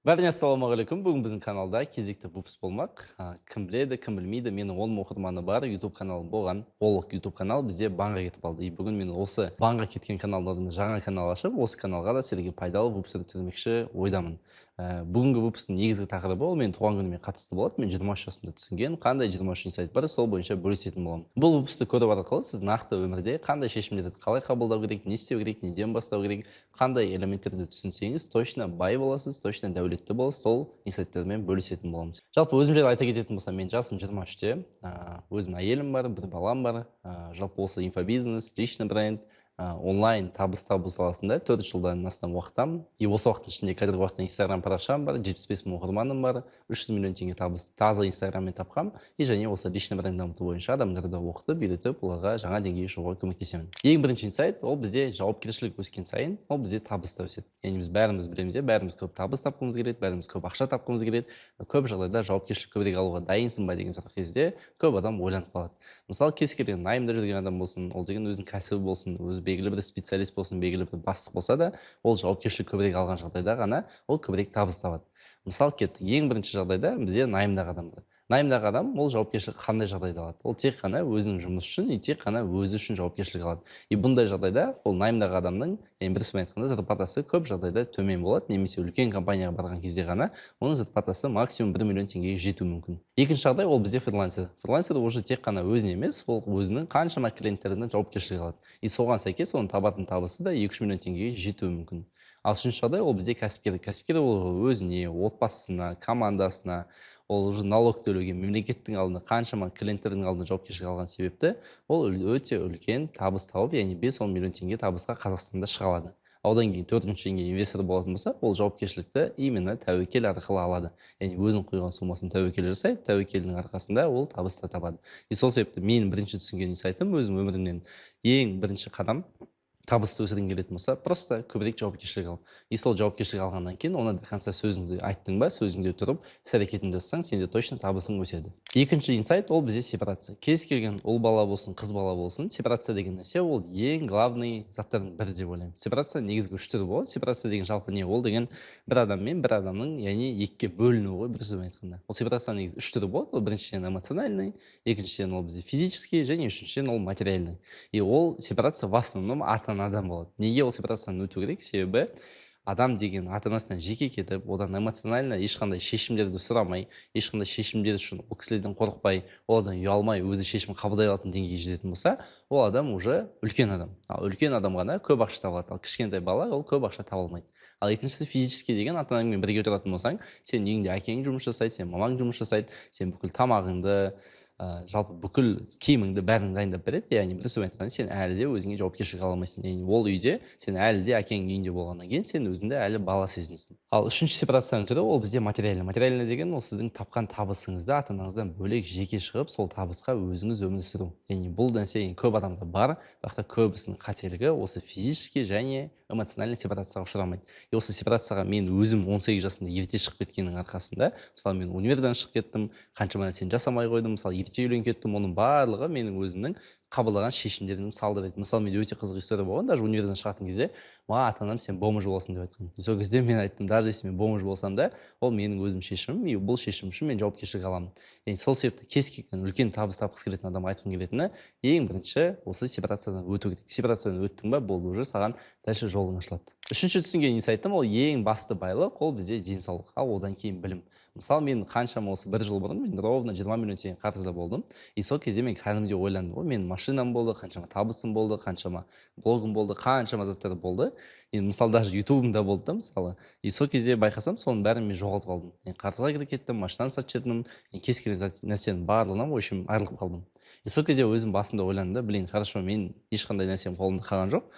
Бәріне ассалаумағалейкум. Бүгін біздің каналда кезекті выпуск болмақ. Кім біледі, кім білмейді, менің 10 оқырманы бар YouTube каналым болған. Ол YouTube канал бізде банға кетіп қалды. И бүгін мен осы банға кеткен каналдардың жаңа канал ашып, осы каналға да сіздерге пайдалы выпуск түсірмекші ойдамын. Бүгінгі выпусктың негізгі тақырыбы ол менің туған күніме қатысты болады. Мен 23 жасымда түсінген, қандай 23 сайт бар, сол бойынша бөлісетін боламын. Бұл выпусты көріп арқылы сіз нақты өмірде қандай шешімдерді қалай қабылдау керек, не істеу керек, неден бастау керек, қандай элементтерді түсінсеңіз, точно бай боласыз, точно дәулетті боласыз, сол инсайттермен бөлісетін боламыз. Жалпы өзім жайлы айта кететін болсам, мен жасым 23-те, өзім әйелім бар, бір балам бар. Жалпы осы инфобизнес, личный бренд, онлайн табыс табу саласында 4 жылдан астам уақыттамын. И осы уақыттың ішінде қазіргі уақытта Instagram парақшам бар, 75 мың оқырманым бар, 300 миллион теңге табыс таза Instagramмен тапқам. И және осы личный бренд дамыту бойынша адамдарды оқытып, үйретіп, оларға жаңа деңгейге шығуға көмектесемін. Ең бірінші инсайт, ол бізде жауапкершілік өскен сайын, ол бізде табыс та өседі. Яғни біз бәріміз білеміз, бәріміз көп табыс тапқымыз келеді, бәріміз көп ақша тапқымыз келеді. Көп жағдайда жауапкершілік көбірек алуға дайынсың ба деген сұрақ кезде көп адам ойланып қалады. Мысалы, кез келген найымда жүрген адам болсын, ол деген өзінің кәсібі болсын, өзі белгілі бір специалист болсын, белгілі бір бастық болса да, ол жауапкершілік көбірек алған жағдайда ғана ол көбірек табыс табады. Мысалы, ең бірінші жағдайда бізде найымдағы адам бар. Найымдағы адам ол жауапкершілік қандай жағдайда алады? Ол тек қана өзінің жұмысы үшін, тек қана өзі үшін жауапкершілік алады. И бұндай жағдайда ол найымдағы адамның, бір сөзбен айтқанда, зарплатасы көп жағдайда төмен болады, немесе үлкен компанияға барған кезде ғана оның зарплатасы максимум 1 миллион теңгеге жетуі мүмкін. Екінші жағдай ол бізде фрилансер. Фрилансер уже тек қана өзіне емес, ол өзінің қаншама клиенттеріне жауапкершілік алады. И соған сәйкес оның табатын табысы да 2-3 миллион теңгеге жетуі мүмкін. Ал үшінші жағдай ол бізде кәсіпкер. Кәсіпкер ол өзіне, отбасысына, командасына, ол уже налог төлеуге, мемлекеттің алдында қаншама клиенттердің алдында жауапкершілік алған себепті ол өте үлкен табыс тауып, яғни 5-10 миллион теңге табысқа Қазақстанда шыға алады. Одан кейін төртінші инвестор болатын болса, ол жауапкершілікті именно тәуекел арқылы алады. Яғни өзінің қойған сумасын тәуекел жасайды, тәуекелдің арқасында ол табыс та табады. И сол себепті мен бірінші түсінген инсайтым өзім өмірімнен ең бірінші қадам табысты өсіргің келетін болса, просто көбірек жауапкершілік ал. И сол жауапкершілік алғаннан кейін, оны до конца сөзіңді айттың ба, сөзіңде тұрып, іс-әрекетін жасасаң, сенде точно табысың өседі. Екінші инсайт ол бізде сепарация. Кез келген ұл бала болсын, қыз бала болсын, сепарация деген нәрсе ол ең главный заттардың бірі деп ойлаймын. Сепарация негізгі 3 түрі болады. Сепарация деген жалпы не? Ол деген бір адам мен бір адамның, яғни екіге бөлінуі ғой, бір сөзбен айтқанда. Ол сепарацияның негізі 3 түрі болады. Ол біріншіден эмоциональный, екіншіден ол бізде физический, және үшіншіден ол материальный. И ол сепарация в основном адам болады. Неге ол сепарацияны өту керек? Себебі адам деген ата-анасынан жеке кетіп, одан эмоционально ешқандай шешімдерді сұрамай, ешқандай шешімдер үшін ол кісілерден қорықпай, одан ұялмай, өзі шешім қабылдай алатын деңгейге жететін болса, ол адам уже үлкен адам. Ал үлкен адам ғана көп ақша таба алады. Ал кішкентай бала ол көп ақша таба алмайды. Ал екіншісі физический деген, ата-анаңмен бірге отыратын болсаң, сен үйіңде әкең жұмыс жасайды, сен мамаң жұмыс жасайды, сен бүкіл тамағыңды, жалпы бүкіл киіміңді бәрін дайындап береді. Яғни бір сөзбен айтқанда сен әлі де өзіңе жауапкершілік ала алмайсың. Яғни ол үйде сен әлі де әкең үйінде болғаннан кейін сен өзіңді әлі бала сезінесің. Ал үшінші сепарацияның түрі ол бізде материальный. Материальный деген ол сіздің тапқан табысыңызды ата-анаңыздан бөлек жеке шығып, сол табысқа өзіңіз өмір сүру. Яғни бұл нәрсе көп адамда бар, бірақ та көбісінің қателігі осы физический және эмоциональный сепарацияға ұшырамайды. И осы сепарацияға мен өзім 18 жасымда ерте шығып кеткеннің арқасында, мысалы мен универден шығып кеттім, қаншама нәрсені жасамай қойдым, мысалы ерте үйленіп кеттім, оның барлығы менің өзімнің қабылдаған шешімдерімнің салдырады. Мысалы, менде өте қызық история болған, даже универден шығатын кезде, ата-анам сен бомж боласың деп айтқан. Сол кезде мен айттым, даже если мен бомж болсам да, ол менің өзім шешімім, и бұл шешім үшін мен жауапкершілік аламын. Яғни сол себепті кез келген үлкен табыс тапқысы келетін адам айтқым келетіні, ең бірінші осы сепарациядан өту керек. Сепарациядан өттің ба, болды, уже саған дальше жолың ашылады. Үшінші түсінген инсайтым ол ең басты байлық, ол бізде денсаулық, ал одан кейін білім. Мысалы, мен қаншама осы 1 жыл бұрын мен ровно 20 миллион теңге қарызда болдым. И сол кезде мен кәдімгідей ойландым, мен машинам болды, қаншама табысым болды, қаншама блогым болды, қаншама заттар болды. Енді мысалы даже ютубымда болды да, мысалы. И сол кезде байқасам, соның бәрін мен жоғалтып алдым. Қарызға кіріп кеттім, машинамды сатып жібердім, кез келген нәрсенің барлығынан в общем айырылып қалдым. И сол кезде өзім басымда ойландым, блин, хорошо, мен ешқандай нәрсем қолымда қалған жоқ.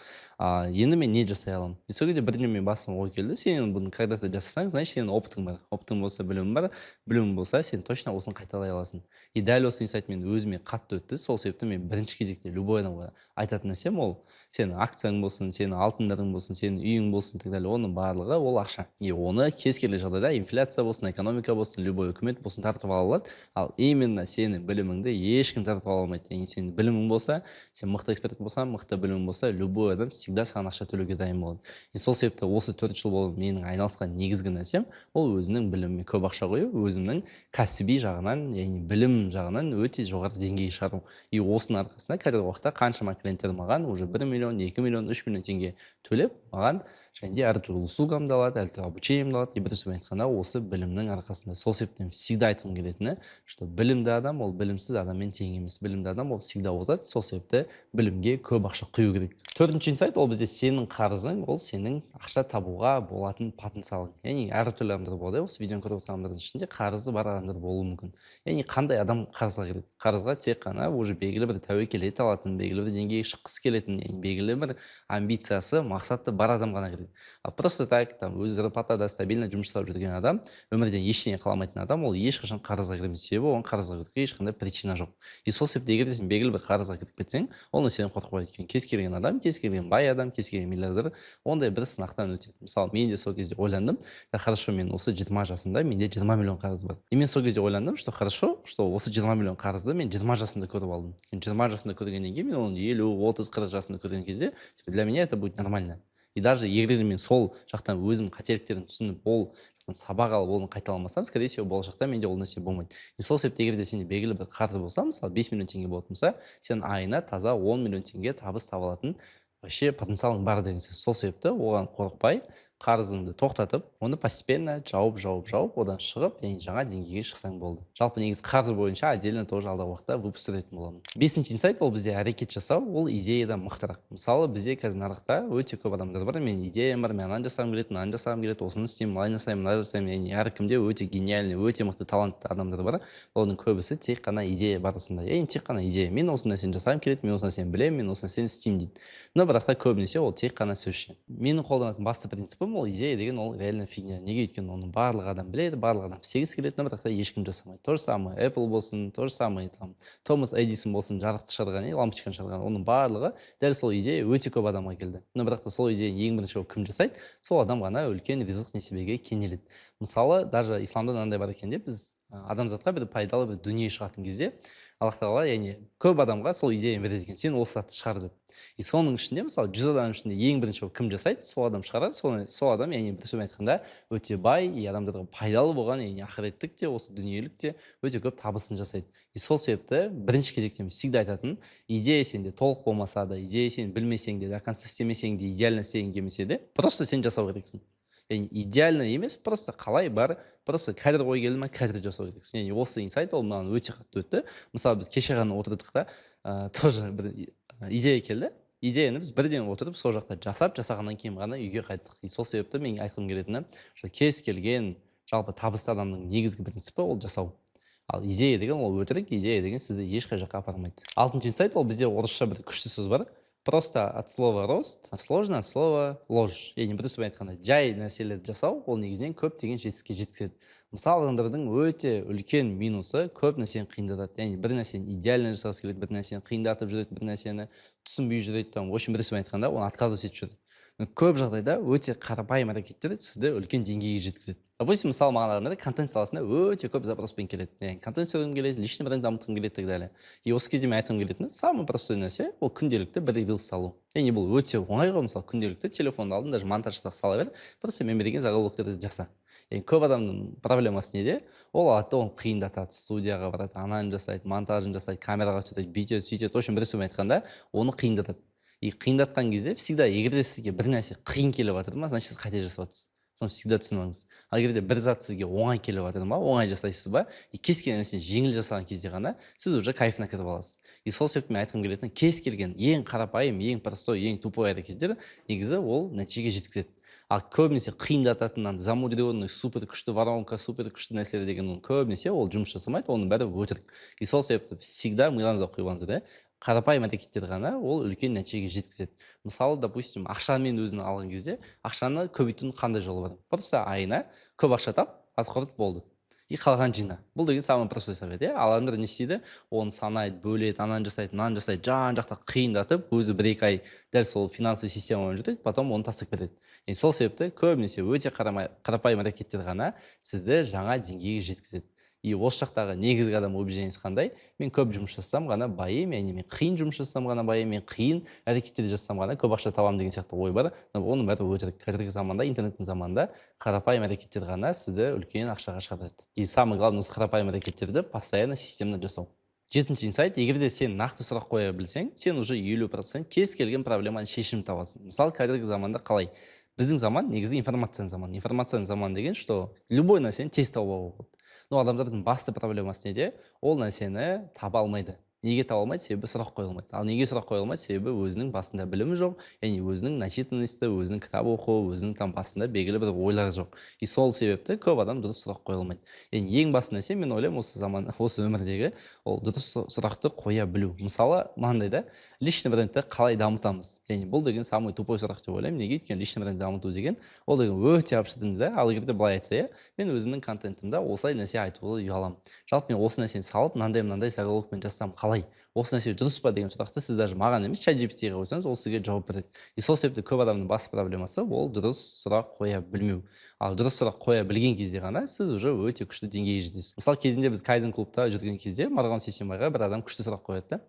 Енді мен не жасай аламын? И сол кезде бірден мен басыма ой келді, сен бұны когда-то жасасаң, значит сенің опытың бар. Опытың болса, білімің бар, білімің болса, сен точно осыны қайталай аласың. И дәл осы инсайт мен өзіме қатты өтті. Сол себепті мен бірінші кезекте любой адамға айтатын нәрсем ол сенің акцияң болсын, сенің алтындарың болсын, сенің үйің болсын, так далее, оның барлығы ол ақша. И оны кез келген жағдайда инфляция болсын, экономика болсын, любой үкімет болсын тартып ала алады. Ал именно сенің біліміңді ешкім тартып ала алмайды. Яғни сенің білімің болса, сен мықты эксперт болсаң, мықты білімің болса, любой адам всегда саған ақша төлеуге дайын болады. Сол себепті осы 4 жыл болып менің айналысқан негізгі нәрсем ол өзімнің біліміме көп ақша қою, өзімнің кәсіби жағынан, яғни білім жағынан өте жоғары деңгейге шығару. И осының арқасында қазіргі уақытта қаншама клиенттер маған уже 1 миллион, 2 миллион, 3 миллион теңге төлеп маған және де әртүрлі услугамды алады, әртүрлі обучениемді алады. И бір сөзбен айтқанда осы білімнің арқасында. Сол себептен всегда айтқым келетіні, что білімді адам ол білімсіз адаммен тең емес. Білімді адам ол всегда озады. Сол себепті білімге көп ақша құю керек. Төртінші инсайт ол бізде сенің қарызың, ол сенің ақша табуға болатын потенциалың. Яғни әртүрлі адамдар болады. Осы видеоны көріп отырғандардың ішінде қарызы бар адамдар болуы мүмкін. Яғни қандай адам қарызға кіреді? Қарызға тек қана уже белгілі бір тәуекел ете алатын, белгілі бір деңгейге шыққысы келетін, яғни белгілі бір амбициясы, мақсаты бар адам ғана кіреді. А просто так, там, өз зарплатада стабильно жұмыс жасап жүрген адам, өмірден ештеңе қаламайтын адам, ол ешқашан қарызға кірмейді. Себебі оған қарызға кіруге ешқандай причина жоқ. И сол себепті егер сен белгілі бір қарызға кіріп кетсең, ол сені қорқытпайды. Өйткені кез келген адам, кез келген бай адам, кез келген миллиардер ондай бір сынақтан өтеді. Мысалы, мен де сол кезде ойландым, хорошо, мен осы 20 жасымда менде 20 миллион қарыз бар. И мен сол кезде ойландым, что хорошо, что осы 20 миллион қарызды мен 20 жасымда көріп алдым. 20 жасымда көргеннен кейін мен оны 50, 30, 40 жасымда көрген кезде для меня это будет нормально. И даже егер мен сол жақтан өзім қателіктерін түсініп, ол жақтан сабақ алып, оны қайталамасам, скорее всего, болашақта менде ол нәрсе болмайды. И сол себепті егер де сенде белгілі бір қарыз болса, мысалы 5 миллион теңге болатын болса, сен айына таза 10 миллион теңге табыс таба алатын вообще потенциалың бар деген сөз. Сол себепті оған қорықпай, қарызыңды тоқтатып, оны постепенно жауып, одан шығып, яғни жаңа деңгейге шықсаң болды. Жалпы негізі қарыз бойынша отдельно тоже алдағы уақытта выпуск түсіретін боламын. Бесінші инсайт ол бізде әрекет жасау, ол идеядан мықтырақ. Мысалы, бізде қазір нарықта өте көп адамдар бар, мен идеям бар, мен ананы жасағым келеді, мынаны жасағым келеді, осыны істеймін, мынаны жасаймын, мынаны жасаймын. Яғни әркімде өте гениальный, өте мықты талантты адамдар бар. Олардың көбісі тек қана идея барысында. Яғни тек қана идея. Мен осы нәрсені жасағым келеді, мен осы нәрсені білемін, мен осы нәрсені істеймін дейді. Но бірақ та көбінесе ол тек қана сөзші. Менің қолданатын басты принципім ол идея деген ол реально фигня. Неге? Өйткені оны барлық адам біледі, барлық адам істегісі келеді, но бірақ та ешкім жасамайды. То же самое Apple болсын, то же самое там Томас Эдисон болсын, жарықты шығарған, лампочканы шығарған, оның барлығы дәл сол идея өте көп адамға келді. Но бірақ та сол идеяны ең бірінші кім жасайды? Сол адам ғана үлкен ризық несібеге кенеледі. Мысалы, даже исламда мынандай бар екен деп, біз адамзатқа бір пайдалы бір дүние шығатын кезде Аллах тағала, яғни көп адамға сол идеяны береді екен, сен осы затты шығар деп. И соның ішінде, мысалы, 100 адам ішінде ең бірінші кім жасайды? Сол адам шығарады. Сол адам, яғни бір сөзбен айтқанда, өте бай, и адамдарға пайдалы болған, яғни ақыреттік те, осы дүниелік те өте көп табысын жасайды. И сол себепті бірінші кезекте мен всегда айтатын, идея сенде толық болмаса да, идея сен білмесең де, до конца істемесең де, идеально істегің келмесе де, просто сен жасау керексің. Яғни идеально емес, просто қалай бар, просто қазір ой келді ма, қазір жасау керексің. Яғни осы инсайт ол маған өте қатты өтті. Мысалы, біз кеше ғана отырдық та, тоже бір идея келді. Идеяны біз бірден отырып, сол жақта жасағаннан кейін ғана үйге қайттық. И сол себепті мен айтқым келетіні, кез келген жалпы табысты адамның негізгі принципі ол жасау. Ал идея деген ол өтірік, идея деген сізді ешқай жаққа апармайды. Алтыншы инсайт ол бізде орысша бір күшті сөз бар. Просто от слова рост, а сложно от слова ложь. Яғни бір сөзбен айтқанда, жай нәрселерді жасау, ол негізінен көптеген жетістікке жеткізеді. Мысалы, адамдардың өте үлкен минусы көп нәрсені қиындатады. Яғни бір нәрсені идеально жасағысы келеді, бір нәрсені қиындатып жүреді, бір нәрсені түсінбей жүреді. В общем, бір сөзбен айтқанда, оны отказывать етіп жүреді. Көп жағдайда өте қарапайым әрекеттер сізді үлкен деңгейге жеткізеді. Допустим, мысалы, маған адамдар контент саласында өте көп запроспен келеді. Яғни контент түсіргім келеді, личный бренд дамытқым келеді, так далее. И осы кезде мен айтқым келетіні, самый простой нәрсе ол күнделікті бір рилс салу. Яғни бұл өте оңай ғой, мысалы, күнделікті телефонды алдың, даже монтаж жасақ сала бер, просто мен берген заголовоктерді жаса. Яғни көп адамның проблемасы неде? Ол алады, оны қиындатады, студияға барады, ананы жасайды, монтажын жасайды, камераға түсіреді, бүйтеді, сөйтеді. В общем, бір сөзбен айтқанда, оны қиындатады. И қиындатқан кезде всегда егер де сізге бір нәрсе қиын келіп жатыр ма, значит сіз қате жасап жатырсыз. Соны всегда түсініп алыңыз. Ал егер де бір зат сізге оңай келіп жатыр ма, оңай жасайсыз ба, и кез келген нәрсені жеңіл жасаған кезде ғана сіз уже кайфына кіріп аласыз. И сол себепті мен айтқым келетіні, кез келген ең қарапайым, ең простой, ең тупой әрекеттер негізі ол нәтижеге жеткізеді. Ал көбінесе қиындататын, замудренный, супер күшті воронка, супер күшті нәрселер деген көбінесе ол жұмыс жасамайды, оның бәрі өтірік. И сол себепті всегда миыңызға қойып алыңыздар, қарапайым әрекеттер ғана ол үлкен нәтижеге жеткізеді. Мысалы, допустим, ақшамен өзін алған кезде, ақшаны көбейтудің қандай жолы бар? Просто айына көп ақша тап, аз құрт болды. И қалған жина. Бұл деген самый простой совет, Ал адамдар не істейді? Оны санайды, бөледі, ананы жасайды, мынаны жасайды, жан-жақта қиындатып, өзі 1-2 ай дәл сол финансовый системамен жүреді, потом оны тастап кетеді. Сол себепті көбінесе өте қарапайым әрекеттер ғана сізді жаңа деңгейге жеткізеді. И осы жақтағы негізгі адам убеждениесі қандай? Мен көп жұмыс жасасам ғана байым, яғни мен қиын жұмыс жасасам ғана байым, мен қиын әрекеттерді жасасам ғана көп ақша табамын деген сияқты ой бар. Оның бәрі өтірік. Қазіргі заманда, интернеттің заманында қарапайым әрекеттер ғана сізді үлкен ақшаға шығарады. И самый главный осы қарапайым әрекеттерді постоянно системно жасау. Жетінші инсайт, егер де сен нақты сұрақ қоя білсең, сен уже 50% кез келген проблеманы шешім табасың. Мысалы, қазіргі заманда қалай? Біздің заман негізі информацияның заманы. Информацияның заманы деген, что любой нәрсені тез табуға болады. Но адамдардың басты проблемасы неде? Ол нәрсені таба алмайды. Неге таба алмайды? Себебі сұрақ қоя алмайды. Ал неге сұрақ қоя алмайды? Себебі өзінің басында білімі жоқ, яғни өзінің начитанности, өзінің кітап оқу, өзінің там басында белгілі бір ойлары жоқ. И сол себепті көп адам дұрыс сұрақ қоя алмайды. Яғни ең басты нәрсе, мен ойлаймын, осы заман, осы өмірдегі ол дұрыс сұрақты қоя білу. Мысалы, мынандай да, личный брендті қалай дамытамыз? Яғни бұл деген самый тупой сұрақ деп ойлаймын. Неге? Өйткені личный бренд дамыту деген ол деген өте абстрактный да. Ал егер де былай айтса, мен өзімнің контентімде осылай нәрсе айтуға ұяламын. Жалпы мен осы нәрсені салып, мынандай заголовокпен жазсам қалай? Осы нәрсе дұрыс па деген сұрақты сіз даже маған емес, ChatGPT-ге қойсаңыз, ол сізге жауап береді. И сол себепті көп адамның басты проблемасы ол дұрыс сұрақ қоя білмеу. Ал дұрыс сұрақ қоя білген кезде ғана сіз уже өте күшті деңгейге жетесіз. Мысалы, кезінде біз Kaizen клубта жүрген кезде Марғұлан Сейсенбайға бір адам күшті сұрақ қояды да.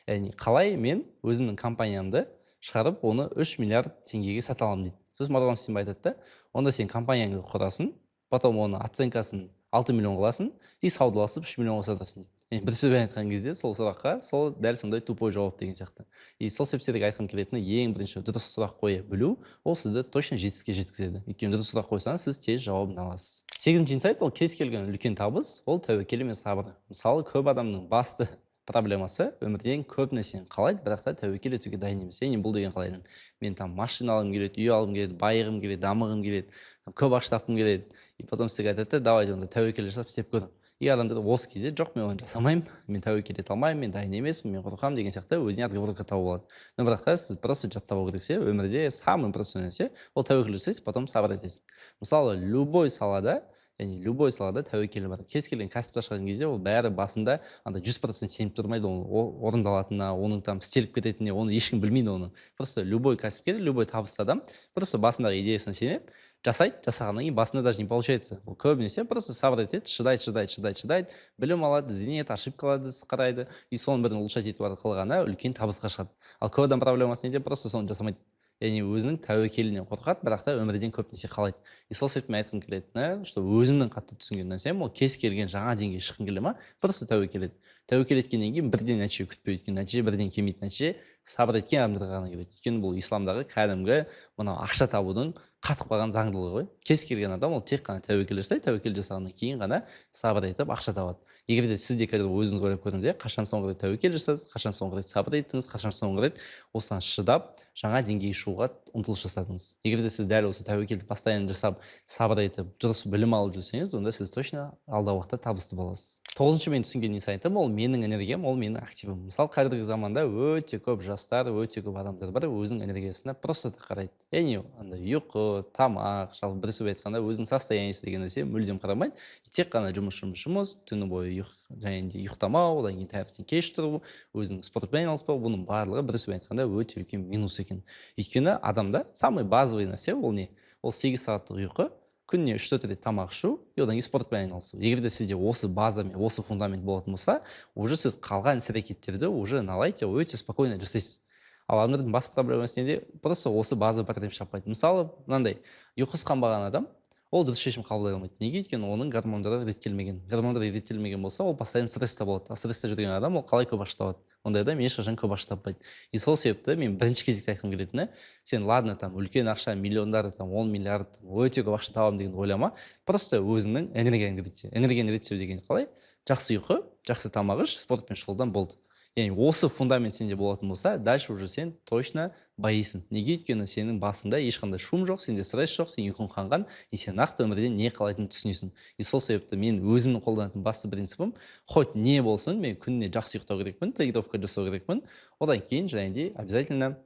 Яғни қалай мен өзімнің компаниямды шығарып, оны 3 миллиард теңгеге сата аламын дейді. Сосын Марғұлан Сейсенбай айтады да, онда сен компанияңды құрасың, потом оны оценкасын 6 миллион қыласың и саудаласып 3 миллионға сатасың дейді. Бір сөзбен айтқан кезде сол сұраққа сол дәл сондай тупой жауап деген сияқты. И сол себепті айтқым келетіні ең бірінші дұрыс сұрақ қоя білу, ол сізді точно жетістікке жеткізеді. Өйткені дұрыс сұрақ қойсаңыз, сіз тез жауабын аласыз. Сегізінші инсайт, ол кез келген үлкен табыс, ол тәуекел мен сабыр. Мысалы, көп адамның басты проблемасы өмірден көп нәрсені қалайды, бірақ та тәуекел етуге дайын емес. Яғни бұл деген қалай? Мен там машина алғым келеді, үй алғым келеді, байығым келеді, дамығым келеді, көп ақша тапқым келеді. И потом сізге айтады, давайте онда тәуекел жасап істеп көрің. И адамдар осы кезде жоқ, мен оны жасамаймын, мен тәуекел ете алмаймын, мен дайын емеспін, мен қорқамын деген сияқты өзіне отговорка тауып алады. Но бірақ та сіз просто жаттап алу керексіз. Өмірде самый простой нәрсе ол тәуекел жасайсыз, потом сабыр етесіз. Мысалы, любой салада тәуекел бар. Кез келген кәсіпті ашқан кезде ол бәрі басында анда 100% сеніп тұрмайды, ол орындалатынына, оның там істеліп кететініне, оны ешкім білмейді оны. Просто любой кәсіпкер, любой табысты адам просто басындағы идеясына сенеді, жасайды, жасағаннан кейін басында даже не получается. Ол көбінесе просто сабыр етеді, шыдайды, білім алады, ізденеді, ошибкаларды қарайды, и соның бірін улучшать етіп арқылы ғана үлкен табысқа шығады. Ал көп адам проблемасы неде? Просто соны жасамайды. Яғни өзінің тәуекелінен қорқады, бірақ та өмірден көп нәрсе қалайды. И сол себепті мен айтқым келетіні, что өзімнің қатты түсінген нәрсем, ол кез келген жаңа деңгейге шыққым келе ма, просто тәуекел ет. Тәуекел еткеннен кейін бірден нәтиже күтпей, өйткені нәтиже бірден келмейді, нәтиже сабыр еткен адамдарға ғана келеді. Өйткені бұл исламдағы кәдімгі мынау ақша табудың қатып қалған заңдылығы ғой. Кез келген адам ол тек қана тәуекел жасайды, тәуекел жасағаннан кейін ғана сабыр етіп ақша табады. Егер де сіз де қазір өзіңіз ойлап көрдіңіз, қашан соңғы рет тәуекел жасадыңыз, қашан соңғы рет сабыр еттіңіз, қашан соңғы рет осыған шыдап жаңа деңгейге шығуға ұмтылыс жасадыңыз. Егер де сіз дәл осы тәуекелді постоянно жасап, сабыр етіп, дұрыс білім алып жүрсеңіз, онда сіз точно алдағы уақытта табысты боласыз. Тоғызыншы мен түсінген инсайтым, ол менің энергиям, ол менің активім. Мысалы, қазіргі заманда өте көп жастар, өте көп адамдар бар, өзінің энергиясына просто қарайды. Яғни андай ұйқы, тамақ, жалпы бір сөзбен айтқанда өзінің состояниесі деген нәрсе мүлдем қарамайды. Тек қана жұмыс, түні бойы ұйықтамау, одан кейін таңертең кеш тұру, өзінің спортпен айналыспау, бұның барлығы бір сөзбен айтқанда өте үлкен минус екен. Өйткені адамда самый базовый нәрсе ол не? Ол 8 сағаттық ұйқы, күніне 3-4 рет тамақ ішу, одан кейін спортпен айналысу. Егер де сізде осы база мен осы фундамент болатын болса, уже сіз қалған іс-әрекеттерді уже налайте, өте спокойно жасайсыз. Ал адамдардың бас проблемасы неде? Просто осы база паттерн шаппайды. Мысалы, мынандай ұйқысы қанбаған адам, ол дұрыс шешім қабылдай алмайды. Неге? Өйткені оның гормондары реттелмеген. Гормондары реттелмеген болса, ол постоянно стресста болады. А стресста жүрген адам ол қалай көп ақша табады? Ондай адам ешқашан көп ақша таппайды. И сол себепті мен бірінші кезекте айтқым келетіні, сен ладно там үлкен ақша, миллиондар, там 10 миллиард, өте көп ақша табамын деген ойлама. Просто өзіңнің энергияңды ретте. Энергияны реттеу деген қалай? Жақсы ұйқы, жақсы тамақ іш, спортпен шұғылдан болды. Яғни осы фундамент сенде болатын болса, дальше уже сен точно байисың. Неге? Өйткені сенің басында ешқандай шум жоқ, сенде стресс жоқ, сен ұйқың қанған, и сен нақты өмірден не қалайтынын түсінесің. И сол себепті мен өзімнің қолданатын басты принципім, хоть не болсын, мен күніне жақсы ұйықтау керекпін, тренировка жасау керекпін, одан кейін және обязательно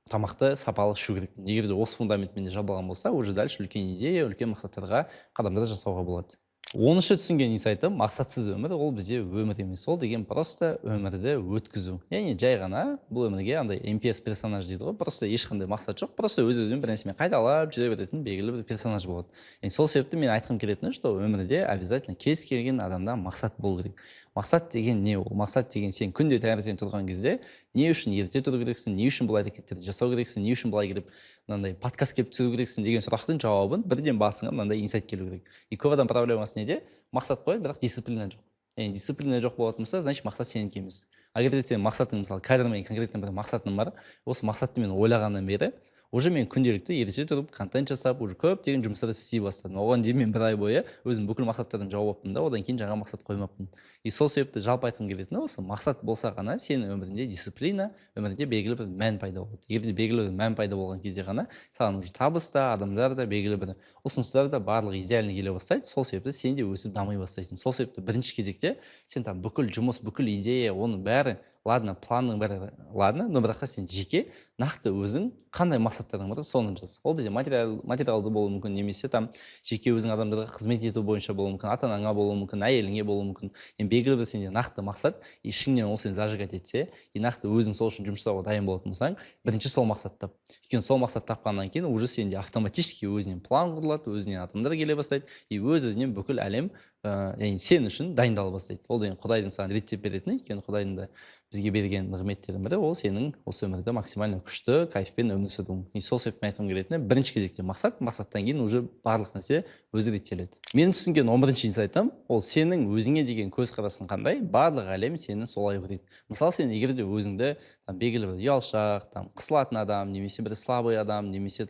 тамақты сапалы ішу керекпін. Егер де осы фундамент менде жабылған болса, уже дальше үлкен идея, үлкен мақсаттарға қадамдар жасауға болады. Оныншы түсінген инсайтым, мақсатсыз өмір ол бізде өмір емес, ол деген просто өмірді өткізу. Яғни жай ғана бұл өмірге андай NPS персонаж дейді ғой, просто ешқандай мақсат жоқ, просто өз-өзімен бір нәрсемен қайталап жүре беретін белгілі бір персонаж болады. Сол себепті мен айтқым келетіні, что өмірде обязательно кез келген адамда мақсат болу керек. Мақсат деген не ол? Мақсат деген сен күнде таңертең тұрған кезде не үшін ерте тұру керексің, не үшін бұл әрекеттерді жасау керексің, не үшін былай келіп мынандай подкаст келіп түсіру керексің деген сұрақтың жауабын бірден басыңа мынандай инсайт келу керек. И көп адам проблемасы неде? Мақсат қояды, бірақ дисциплина жоқ. Яғни дисциплина жоқ болатын болса, значит мақсат сенікі емес. Егер де сен мақсатың, мысалы, қазір мен конкретно бір мақсатым бар, осы мақсатты мен ойлағаннан бері уже мен күнделікті ерте тұрып контент жасап уже көптеген жұмыстарды істей бастадым. Оған дейін мен бір ай бойы өзім бүкіл мақсаттарымды жауып алыппын да, одан кейін жаңа мақсат қоймаппын. И сол себепті жалпы айтқым келетіні осы, мақсат болса ғана сенің өмірінде дисциплина, өмірінде белгілі бір мән пайда болады. Егер де белгілі бір мән пайда болған кезде ғана саған уже табыс та, адамдар да, белгілі бір ұсыныстар да барлығы идеально келе бастайды. Сол себепті сен де өсіп дамый бастайсың. Сол себепті бірінші кезекте сен там бүкіл жұмыс, бүкіл идея, оның бәрі ладно, планның бәрі ладно, но бірақ та сен жеке нақты өзің қандай мақсаттарың бар соны жаз. Ол бізде материалды болуы мүмкін, немесе там жеке өзің адамдарға қызмет ету бойынша болуы мүмкін, ата-анаңа болуы мүмкін, әйеліңе болуы мүмкін. Белгілі бір сенде нақты мақсат, ішіңнен ол сені зажигать етсе, нақты өзің сол үшін жұмыс жасауға дайын болатын болсаң, бірінші сол мақсат тап. Өйткені сол мақсат тапқаннан кейін уже сенде автоматически өзінен план құрылады, өзінен адамдар келе бастайды, и өз-өзінен бүкіл әлем яғни сен үшін дайындала бастайды. Ол деген Құдайдың саған реттеп беретіні, өйткені Құдайдың да бізге берген нығметтердің бірі ол сенің осы өмірде максимально күшті кайфпен өмір сүруің. И сол себепті айтқым келетіні бірінші кезекте мақсат, мақсаттан кейін уже барлық нәрсе өзі реттеледі. Менің түсінген 11-ші инсайтым ол сенің өзіңе деген көзқарасың қандай, барлық әлем сені солай көреді. Мысалы, сен егер де өзіңді белгілі бір ұялшақ, қысылатын адам, немесе бір слабый адам, немесе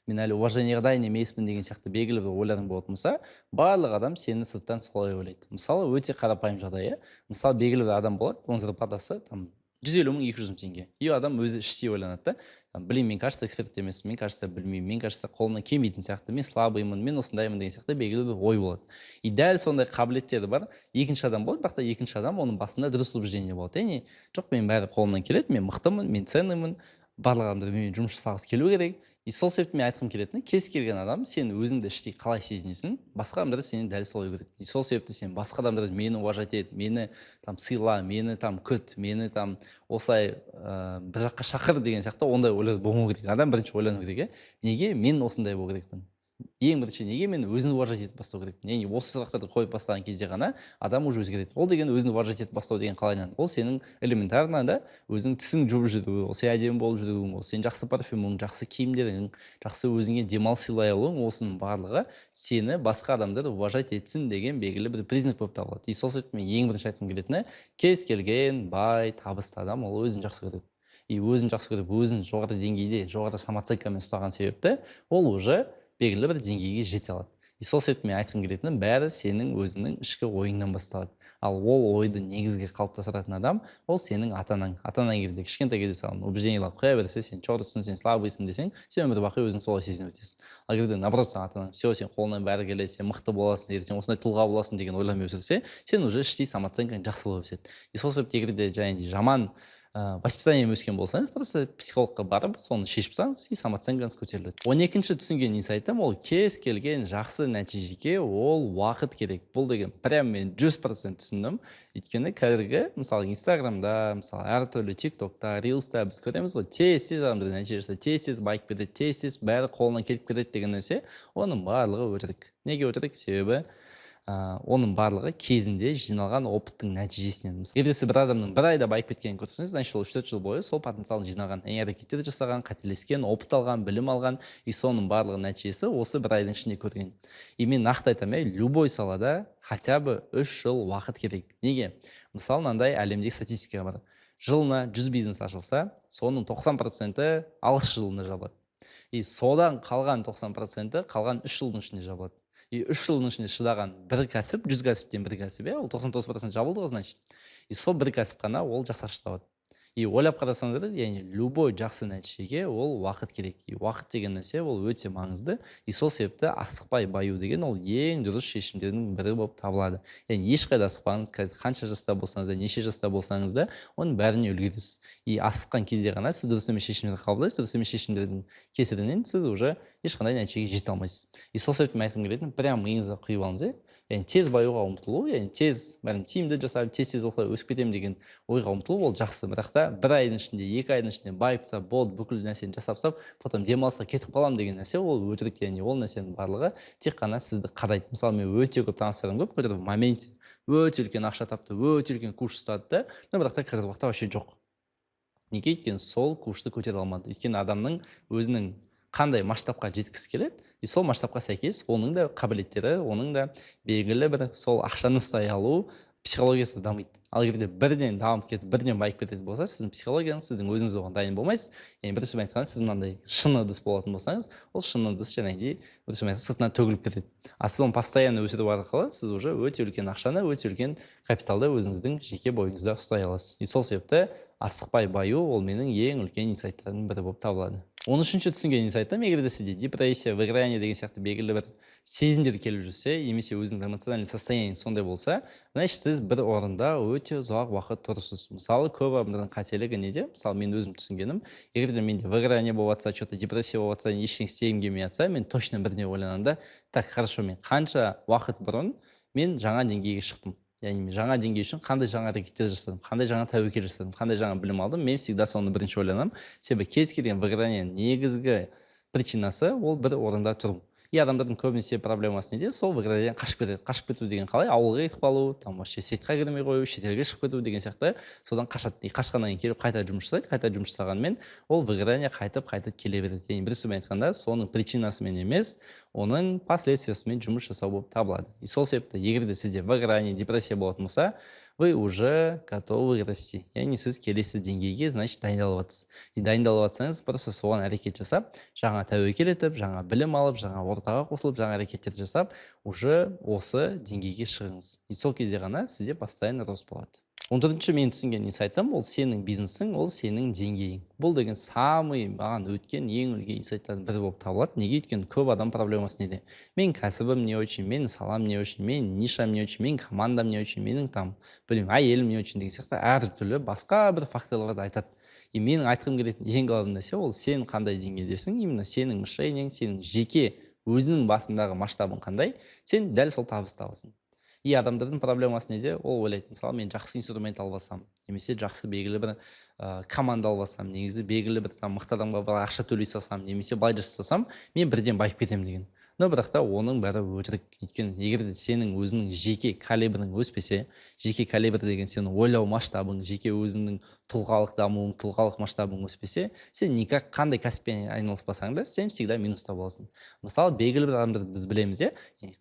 мен әлі уважениеға дайын емеспін деген сияқты белгілі бір ойларың болатын болса, барлық адам сені сырттан солай ойлайды. Мысалы, өте қарапайым жағдай, мысалы белгілі бір адам болады, оның зарплатасы 150 мың 200 мың теңге. И адам өзі іштей ойланады да, блин, мен кажется эксперт емеспін, мен кажется білмеймін, мен кажется қолымнан келмейтін сияқты, мен слабыймын, мен осындаймын деген сияқты белгілі бір ой болады. И дәл сондай қабілеттері бар екінші адам болады, бірақ та екінші адам оның басында дұрыс убеждение болады. Яғни жоқ, мен бәрі қолымнан келеді, мен мықтымын, мен ценныймын, барлық адамдар менімен жұмыс жасағысы келу керек. И сол себепті мен айтқым келетіні, кез келген адам сен өзіңді іштей қалай сезінесің, басқа адамдар сені дәл солай көреді. И сол себепті сен басқа адамдар мені уважать ет, мені сыйла, мені күт, мені осылай бір жаққа шақыр деген сияқты ондай ойлар болмау керек. Адам бірінші ойлану керек, неге мен осындай болу керекпін? Ең бірінші, неге мен өзін уважать етіп бастау керекпін? Яғни осы сұрақтарды қойып бастаған кезде ғана адам уже өзгереді. Ол деген өзін уважать етіп бастау деген қалайынан? Ол сенің элементарно да өзің тісің жуып жүру, сен әдемі болып жүруің, сен жақсы парфюмің, жақсы киімдерің, жақсы өзіңе демал сыйлай алуың, осының барлығы сені басқа адамдар уважать етсін деген белгілі бір признак болып табылады. И сол себепті мен ең бірінші айтқым келетіні, кез келген бай, табысты адам ол өзін жақсы көреді. И өзін жақсы көріп, өзін жоғары деңгейде, жоғары самооценкамен ұстаған себепті ол уже белгілі бір деңгейге жете алады. И сол себепті мен айтқым келетінім, бәрі сенің өзіңнің ішкі ойыңнан басталады. Ал ол ойды негізге қалыптастыратын адам ол сенің ата-анаң. Ата-анаң егер де кішкентай кезде саған убеждениелар қоя берсе, сен чорсың, сен слабыйсың десең, сен өмір бақи өзің солай сезініп өтесің. Ал егер де наоборот саған ата-анаң все, сен қолыңнан бәрі келеді, сен мықты боласың, ертең осындай тұлға боласың деген ойламай өсірсе, сен уже іштей самооценкаң жақсы болып өседі. И сол себепті егер де жаман воспитаниемен өскен болсаңыз, просто психологқа барып, соны шешіп салыңыз, и самооценкаңыз көтеріледі. 12-ші түсінген инсайтым ол кез келген жақсы нәтижеге ол уақыт керек. Бұл деген прям мен 100% түсіндім. Өйткені қазіргі, мысалы, Инстаграмда, мысалы, әртүрлі TikTokта, Reels'та біз көреміз ғой, тез-тез адамдар нәтиже жасайды, тез-тез байк береді, тез-тез бәрі қолынан келіп кетеді деген нәрсе, оның барлығы өтірік. Неге өтірік? Себебі оның барлығы кезінде жиналған опыттың нәтижесінен. Егер сіз бір адамның бір айда байып кеткенін көрсеңіз, значит ол 3-4 жыл бойы сол потенциалын жинаған, әрекеттер жасаған, қателескен, опыт алған, білім алған, и соның барлығы нәтижесі осы бір айдың ішінде көрген. И мен нақты айтамын, любой салада хотя бы 3 жыл уақыт керек. Неге? Мысалы, мынандай әлемдегі статистика бар. Жылына 100 бизнес ашылса, соның 90% алыс жылында жабылады. И содан қалған 90% қалған 3 жылдың ішінде жабылады. И 3 жылдың ішінде шыдаған бір кәсіп, 100 кәсіптен бір кәсіп, ол 99% жабылды ғой, значит. И сол бір кәсіп қана ол жақсы шыдауады. И ойлап қарасаңыздар, яғни любой жақсы нәтижеге ол уақыт керек. И уақыт деген нәрсе ол өте маңызды. И сол себепті асықпай баю деген ол ең дұрыс шешімдердің бірі болып табылады. Яғни ешқайда асықпаңыз, қанша жаста болсаңыз да, неше жаста болсаңыз да, оның бәріне үлгересіз. И асыққан кезде ғана сіз дұрыс емес шешімдерді қабылдайсыз, дұрыс емес шешімдердің кесірінен сіз уже ешқандай нәтижеге жете алмайсыз. И сол себепті мен айтқым келетіні прям миыңызға құйып алыңыз, яғни тез баюға ұмтылу, яғни тез бәрін тиімді жасап, тез осылай өсіп кетемін деген ойға ұмтылу ол жақсы, бірақ та бір айдың ішінде, 2 айдың ішінде байып тастап, болды, бүкіл нәрсені жасап тастап, потом демалысқа кетіп қаламын деген нәрсе ол өтірік, яғни ол нәрсенің барлығы тек қана сізді қарайды. Мысалы, мен өте көп таныстарым көп, которые в моменте өте үлкен ақша тапты, өте үлкен курс ұстады, но бірақ та қазіргі уақытта вообще жоқ. Неге? Өйткені сол курсты көтере алмады. Өйткені адамның өзінің қандай масштабқа жеткісі келеді, и сол масштабқа сәйкес оның да қабілеттері, оның да белгілі бір сол ақшаны ұстай алу психологиясы дамиды. Ал егер бірден дамып кетіп, бірден байып кететін болса, сіздің психологияңыз, сіздің өзіңіз оған дайын болмайсыз. Яғни бір сөзбен айтқанда, сіз мынандай шыны ыдыс болатын болсаңыз, ол шыны ыдыс жаңағыдай бір сөзбен айтқанда сыртынан төгіліп кетеді. А сіз оны постоянно өсіру арқылы сіз уже өте үлкен ақшаны, өте үлкен капиталды өзіңіздің жеке бойыңызда ұстай аласыз. И сол себепті асықпай баю ол менің ең үлкен инсайттардың бірі болып табылады. 13-ші түсінген инсайтым, егер де сізде депрессия, выгорание деген сияқты белгілі бір сезімдер келіп жүрсе, немесе өзіңіздің эмоциональный состояние сондай болса, значит сіз бір орында өте ұзақ уақыт тұрсыз. Мысалы, көп адамдардың қателігі неде? Мысалы, мен өзім түсінгенім, егер де менде выгорание болып жатса, что-то депрессия болып жатса, ештеңе істегім келмей жатса, мен точно бірдеңе ойланамын да, так, хорошо, мен қанша уақыт бұрын мен жаңа деңгейге шықтым. Яғни жаңа деңгей үшін қандай жаңа әрекеттер жасадым, қандай жаңа тәуекел жасадым, қандай жаңа білім алдым, мен всегда соны бірінші ойланамын. Себебі кез келген выгораниенің негізгі причинасы ол бір орында тұру. И адамдардың көбінесе проблемасы неде? Сол выгораниеден қашып кетеді. Қашып кету деген қалай? Ауылға кетіп қалу, там вообще сетьқа кірмей қою, шетелге шығып кету деген сияқты содан қашады. И қашқаннан кейін келіп қайта жұмыс жасайды, қайта жұмыс жасағанмен ол выгорание қайтып келе береді. Яғни бір сөзбен айтқанда, соның причинасымен емес, оның последствиясымен жұмыс жасау болып табылады. И сол себепті егер де сізде выгорание, депрессия болатын болса, вы уже готовы расти. Яғни сіз келесі деңгейге, значит, дайындалып жатсыз. И дайындалып жатсаңыз, просто соған әрекет жасап, жаңа тәуекел етіп, жаңа білім алып, жаңа ортаға қосылып, жаңа әрекеттер жасап, уже осы деңгейге шығыңыз. И сол кезде ғана сізде постоянно рост болады. 14-ші мен түсінген инсайтым, ол сенің бизнесің, ол сенің деңгейің. Бұл деген самый маған өткен ең үлкен инсайттардың бірі болып табылады. Неге? Өйткені көп адам проблемасы неде? Мен кәсібім не очень, мен салам не очень, мен нишам не очень, мен командам не очень, менің там, білмеймін, әйелім не очень деген сияқты әртүрлі басқа бір факторларды айтады. И менің айтқым келетін ең главный нәрсе ол сен қандай деңгейдесің, именно сенің мышлениең, сенің жеке өзінің басындағы масштабың қандай, сен дәл сол табыс табасың. И адамдардың проблемасы неде? Ол ойлайды, мысалы, мен жақсы инструмент алып алсам, немесе жақсы белгілі бір команда алып алсам, негізі белгілі бір мықты адамға бір ақша төлей салсам, немесе былай жасасам, мен бірден байып кетемін деген. Но бірақ та оның бәрі өтірік. Өйткені егер де сенің өзінің жеке калибрің өспесе, жеке калибр деген сенің ойлау масштабың, жеке өзіңнің тұлғалық дамуың, тұлғалық масштабың өспесе, сен никак қандай кәсіппен айналыспасаң да, сен всегда минуста боласың. Мысалы, белгілі бір адамдарды біз білеміз,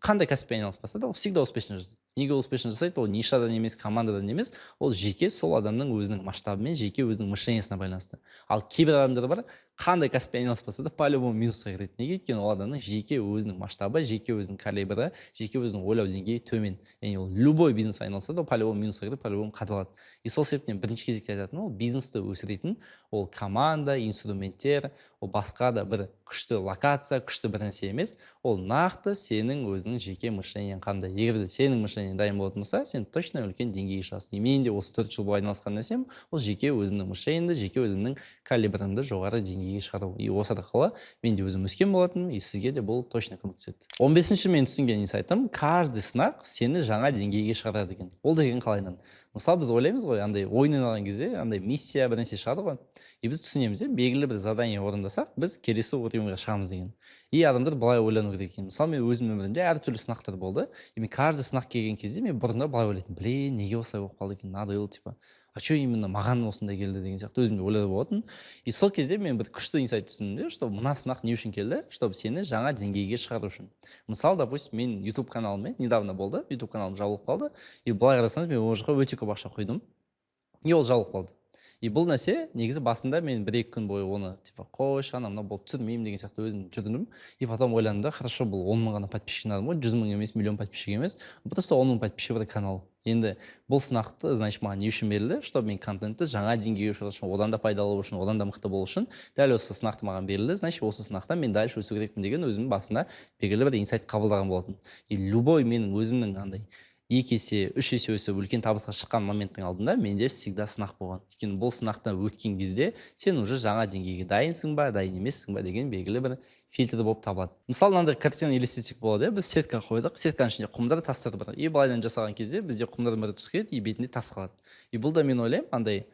қандай кәсіппен айналыспаса да, ол всегда успешно жасайды. Неге успешно жасайды? Ол нишадан емес, командадан емес, ол жеке сол адамның өзінің масштабымен, жеке өзінің мышлениясына байланысты. Ал кейбір адамдар бар, қандай кәсіппен айналыспаса да, по-любому минусқа кіреді. Неге? Өйткені ол адамның жеке өзінің масштабы, жеке өзінің калибрі, жеке өзінің ойлау деңгейі төмен. Яғни ол любой бизнес айналса да, по-любому минусқа кіреді, по-любому қаталады. И сол себептен бірінші кезекте айтатын, ол бизнесті өсіретін, ол команда, инструменттер, ол басқа да бір күшті локация, күшті бір нәрсе емес, ол нақты сенің өзінің жеке мышленияң қандай. Егер де сенің мышленияң дайын болатын болса, сен точно үлкен деңгейге шығасың. Мен де осы 4 жыл бойы айналысқан нәрсем, ол жеке өзімнің мышлениемді, жеке өзімнің калибрімді жоғары деңгейге шығару. И осы арқылы мен де өзім өскен болатынмын, и сізге де бұл точно көмектеседі. 15-ші мен түсінген инсайтым, каждый сынақ сені жаңа деңгейге шығарады екен. Ол деген қалайынан? Мысалы, біз ойлаймыз ғой, андай ойын ойнаған кезде андай миссия бір нәрсе шығады ғой. И біз түсінеміз, белгілі бір задание орындасақ, біз келесі уровеньге шығамыз деген. И адамдар былай ойлану керек екен. Мысалы, мен өзімнің өмірімде әртүрлі сынақтар болды. И мен каждый сынақ келген кезде мен бұрында былай ойлайтын, блин, неге осылай болып қалды екен? Надо было, типа, а что именно маған осындай келді деген сияқты өзімде ойлар болатын. И сол кезде мен бір күшті инсайт түсіндім, что мына сынақ не үшін келді? Чтобы сені жаңа деңгейге шығару үшін. Мысалы, допустим, мен YouTube каналыммен недавно болды, YouTube каналым жабылып қалды. И былай қарасаңыз, мен ол жаққа өте көп ақша құйдым. И ол жабылып қалды. И бұл нәрсе негізі басында мен 1-2 күн бойы оны типа қойшы анамна болып түсірмеймін деген сияқты өзім жүрдім. И потом ойландым да, хорошо, бұл 10 мың ғана подписчик надо ғой, 100 мың емес, миллион подписчик емес. Просто 10 мың подписчик бар канал. Енді бұл сынақты, значит, маған не үшін берілді? Чтобы мен контентті жаңа деңгейге шығару үшін, одан да пайдалы болу үшін, одан да мықты болу үшін, дәл осы сынақты маған берілді. Значит, осы сынақтан мен дальше өсу керекпін деген өзім басында белгілі бір инсайт қабылдаған болатын. И любой менің өзімнің андай 2 есе, 3 есе өсіп үлкен табысқа шыққан моменттің алдында менде всегда сынақ болған. Өйткені бұл сынақтан өткен кезде сен уже жаңа деңгейге дайынсың ба, дайын емессің ба деген белгілі бір фильтр болып табылады. Мысалы мынандай картина елестетсек болады, біз сетка қойдық, сетканың ішінде құмдар тастар бар. И былайдан жасаған кезде бізде құмдар бәрі түсіп кетеді, и бетінде тас қалады. И бұл да мен ойлаймын, андай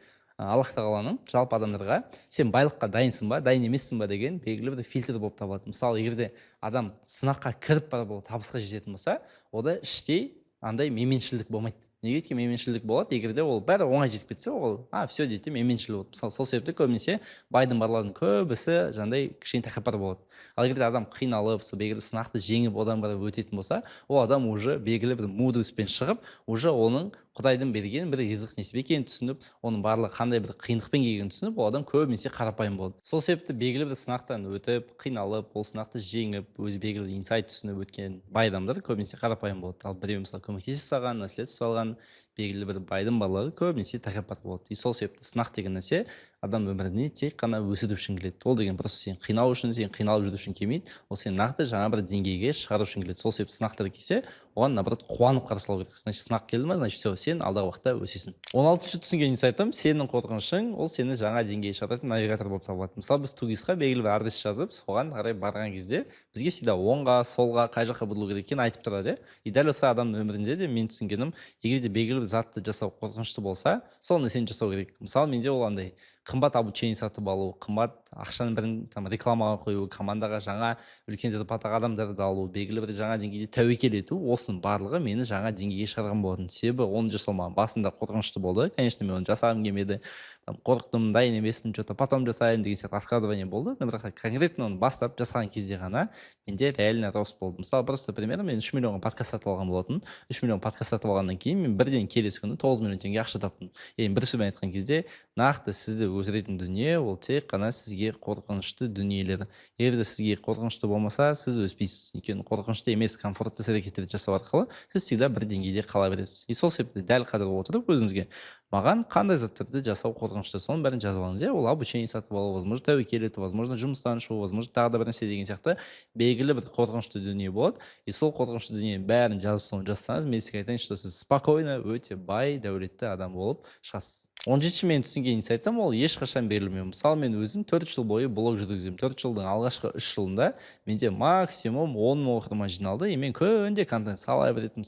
Аллах тағаланың жалпы адамдарға сен байлыққа дайынсың ба, дайын емессің ба деген белгілі бір фильтр болып табылады. Мысалы, егерде адам сынаққа кіріп барып ол табысқа жететін болса, ода іштей андай менменшілдік болмайды. Неге өйткені менменшілдік болады, егерде ол бәрі оңай жетіп кетсе, ол все дейді, менменшіл болады. Мысалы, сол себепті көбінесе байдың барлардың көбісі жаңағыдай кішкене тәкаппар болады. Ал егерде адам қиналып, сол белгілі сынақты жеңіп одан барып өтетін болса, ол адам уже белгілі бір мудроспен шығып, уже оның Құдайдың берген бір ризық несібе екенін түсініп, оның барлығы қандай бір қиындықпен келгенін түсініп, ол адам көбінесе қарапайым болды. Сол себепті белгілі бір сынақтан өтіп, қиналып, ол сынақты жеңіп, өзі белгілі инсайт түсініп өткен бай адамдар көбінесе қарапайым болды. Ал біреу мысалы көмектесе салған, наследство алған белгілі бір байдың барлығы көбінесе тәкаппар болады. И сол себепті сынақ деген нәрсе адам өміріне тек қана өсіру үшін келеді. Ол деген просто сен қинау үшін, сен қиналып жүру үшін келмейді. Ол сен нақты жаңа бір деңгейге шығару үшін келеді. Сол себепті сынақтар келсе, оған наоборот қуанып қарсы керек. Значит, сынақ келді ме, значит, все, сен алдағы уақытта өсесің. 16-шы түсінген инсайтым, сенің қорқынышың ол сені жаңа деңгейге шығаратын навигатор болып табылады. Мысалы, біз тугисқа белгілі бір адрес жазып, соған қарай барған кезде бізге всегда оңға, солға, қай жаққа бұрылу керек екенін айтып тұрады. И дәл осы адамның өмірінде де мен түсінгенім, егер де белгілі бір затты жасау қорқынышты болса, сол нәрсені жасау керек. Мысалы, менде ол андай қымбат обучение сатып алу, қымбат ақшаның бірін рекламаға қою, командаға жаңа үлкен зарплатаға адамдарды алу, белгілі бір жаңа деңгейде тәуекел ету, осының барлығы мені жаңа деңгейге шығарған болатын. Себебі оны жасау маған басында қорқынышты болды. Конечно, мен оны жасағым келмеді. Қорықтым, дайын емеспін, что-то потом жасаймын деген сияқты откладывание болды. Но бірақ конкретно оны бастап жасаған кезде ғана менде реально рост болды. Мысалы, просто пример, мен 3 миллионға подкаст сатып алған болатын. 3 миллион подкаст сатып алғаннан кейін мен бірден келесі күні 9 миллион теңге ақша таптым. Енді бір сөзбен айтқан кезде нақты сізді өсіретін дүние ол тек қана сізге қорқынышты дүниелер. Егер де сізге қорқынышты болмаса, сіз өспейсіз. Өйткені қорқынышты емес, комфортты әрекеттерді жасау арқылы сіз всегда бір деңгейде қала бересіз. И сол себепті дәл қазір отырып өзіңізге маған қандай заттарды жасау қорқынышты, соның бәрін жазып алыңыз. Ол обучение сатып алу, возможно, тәуекел ету, возможно, жұмыстан шығу, возможно, тағы да бір нәрсе деген сияқты белгілі бір қорқынышты дүние болады. И сол қорқынышты дүниенің бәрін жазып соны жазсаңыз, мен сізге айтайын, что сіз спокойно, өте бай, дәулетті адам болып шығасыз. 17-ші мен түсінген инсайтым ол ешқашан берілмеу. Мысалы, мен өзім 4 жыл бойы блог жүргіземін. 4 жылдың алғашқы 3 жылында менде максимум 10 мың оқырман жиналды. И мен күнде контент салай беретінмін,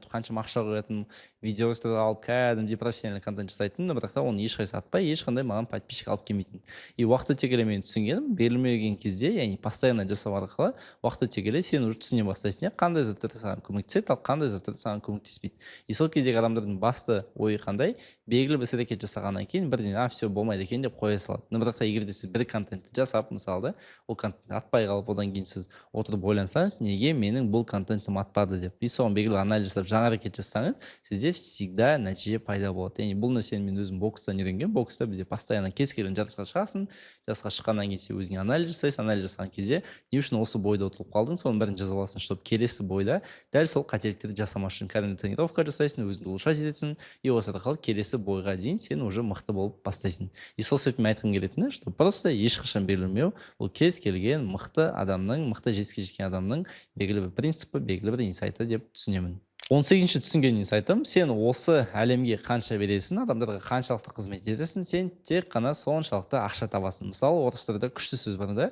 қаншама ақша құятынмын, видеоларды алып кәдімгідей профессиональный контент жасайтынмын, бірақ та оны ешқайсысы атпай, ешқандай маған подписчик алып келмейтін. И уақыт өте келе мен түсінгенім, берілмеген кезде, яғни постоянно жасау арқылы уақыт өте келе сен уже түсіне бастайсың, қандай заттар саған көмектеседі, ал қандай заттар саған көмектеспейді. И сол кездегі адамдардың басты ойы қандай? Белгілі бір әрекет жасағаннан кейін бірден все болмайды екен деп қоя салады. Но бірақ та егер де сіз бір контентті жасап, мысалы, ол контент атпай қалып, одан кейін сіз отырып ойлансаңыз, неге менің бұл контентім атпады деп. И соған белгілі анализ жасап, жаңа әрекет жасасаңыз, сізде всегда нәтиже пайда болады. Яғни бұл нәрсені мен өзім бокстан үйренген. Бокста бізде постоянно кез келген жарысқа шығасың, жарысқа шыққаннан кейін сен өзіңе анализ жасайсың, анализ жасаған кезде не үшін осы бойда ұтылып қалдың, соның бәрін жазып аласың, чтобы келесі бойда дәл сол қателіктерді жасамас үшін кәдімгі тренировка жасайсың, өзіңді улучшать етесің, и осы арқылы келесі бойға дейін сен уже мықты болып бастайсың. И сол себепті мен айтқым келетіні, что просто ешқашан берілмеу, ол кез келген мықты адамның, мықты жетістікке жеткен адамның белгілі бір принципі, белгілі бір инсайты деп түсінемін. 18-ші түсінген инсайтым, сен осы әлемге қанша бересің, адамдарға қаншалықты қызмет етесің, сен тек қана соншалықты ақша табасың. Мысалы, орыстарда күшті сөз бар да,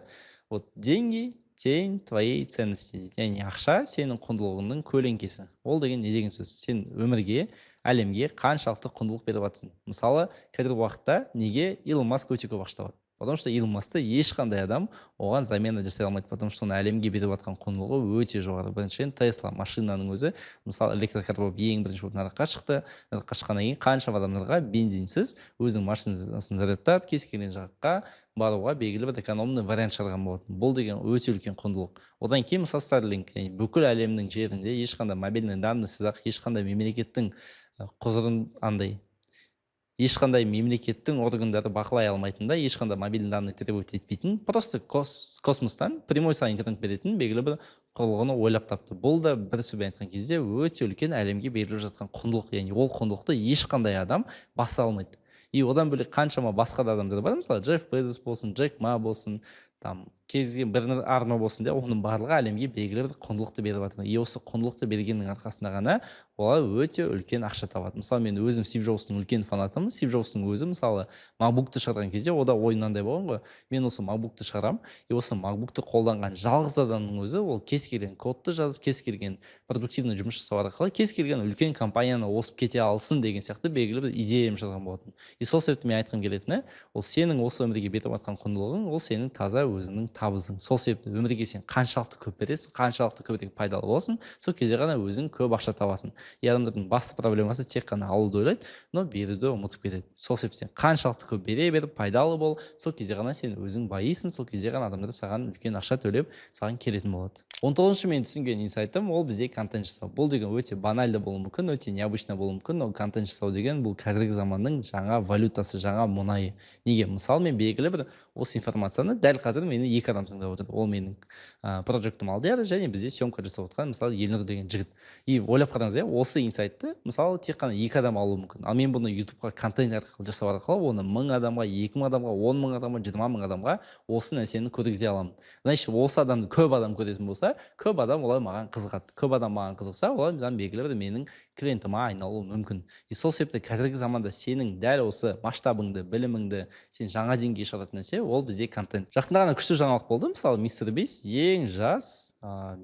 вот деньги тень твоей ценности. Яғни ақша сенің құндылығыңның көлеңкесі. Ол деген не деген сөз? Сен өмірге, әлемге қаншалықты құндылық беріп жатсың. Мысалы, қазіргі уақытта неге Илон Маск өте көп ақша табады? Потому что Илон Маскты ешқандай адам оған замена жасай алмайды, потому что оны әлемге беріп жатқан құндылығы өте жоғары. Біріншіден Тесла машинаның өзі, мысалы, электрокар болып ең бірінші болып нарыққа шықты. Нарыққа шыққаннан кейін қаншама адамдарға бензинсіз өзінің машинасын зарядтап, кез келген жаққа баруға белгілі бір экономный вариант шығарған болатын. Бұл деген өте үлкен құндылық. Одан кейін мысалы Starlink, бүкіл әлемнің жерінде ешқандай мобильный данныйсыз ақ, ешқандай мемлекеттің құзырын ешқандай мемлекеттің органдары бақылай алмайтында, ешқандай мобильный данный требовать етпейтін, просто космостан прямой саған интернет беретін белгілі бір құрылғыны ойлап тапты. Бұл да бір сөзбен айтқан кезде өте үлкен әлемге беріліп жатқан құндылық, яғни ол құндылықты ешқандай адам баса алмайды. И одан бөлек қаншама басқа да адамдар бар, мысалы Джефф Безос болсын, Джек Ма болсын, там кез келген бір арна болсын да оның барлығы әлемге белгілі бір құндылықты беріп жатыр. И осы құндылықты бергеннің арқасында ғана олар өте үлкен ақша табады. Мысалы мен өзім Стив Джобстың үлкен фанатымын. Стив Джобстың өзі мысалы MacBook'ты шығарған кезде ода ой мынандай болған ғой, мен осы MacBook'ты шығарамын, и осы MacBook'ты қолданған жалғыз адамның өзі ол кез келген кодты жазып, кез келген продуктивный жұмыс жасау арқылы кез келген үлкен компанияны осып кете алсын деген сияқты белгілі бір идеям жазған болатын. И сол себепті мен айтқым келетіні, ол сенің осы өмірге беріп жатқан құндылығың, ол сенің таза өзіңнің табысың. Сол себепті өмірге сен қаншалықты көп бересің, қаншалықты көбірек пайдалы болсын, сол кезде ғана өзің көп ақша табасың. И адамдардың басты проблемасы тек қана алуды ойлайды, но беруді ұмытып кетеді. Сол себепті сен қаншалықты көп бере беріп пайдалы бол, сол кезде ғана сен өзің байисың, сол кезде ғана адамдар саған үлкен ақша төлеп саған келетін болады. 19-шы мен түсінген инсайтым, ол бізде контент жасау. Бұл деген өте банальды болуы мүмкін, өте необычно болуы мүмкін, но контент жасау деген бұл қазіргі заманның жаңа валютасы, жаңа мұнайы. Неге? Мысалы мен белгілі бір осы информацияны дәл қазір мені екі адам тыңдап отыр. Ол менің проектім Алдияр және бізде съемка жасап отқан мысалы Елнұр деген жігіт. И ойлап қараңыз, осы инсайтты мысалы тек қана екі адам алуы мүмкін. Ал мен бұны YouTube-ға контент арқылы жасау арқылы оны 1000 адамға, 2000 адамға, 10 000 адамға, 20 000 адамға осы нәрсені көргізе аламын. Значит, осы адамды көп адам көретін болса, көп адам олар маған қызығады. Көп адам маған қызықса, олар белгілі бір менің клиентіме айналуы мүмкін. И сол себепті қазіргі заманда сенің дәл осы масштабыңды, біліміңді сен жаңа деңгейге шығаратын нәрсе ол бізде контент. Жақында ғана күшті жаңалық болды. Мысалы, Мистер Бист ең жас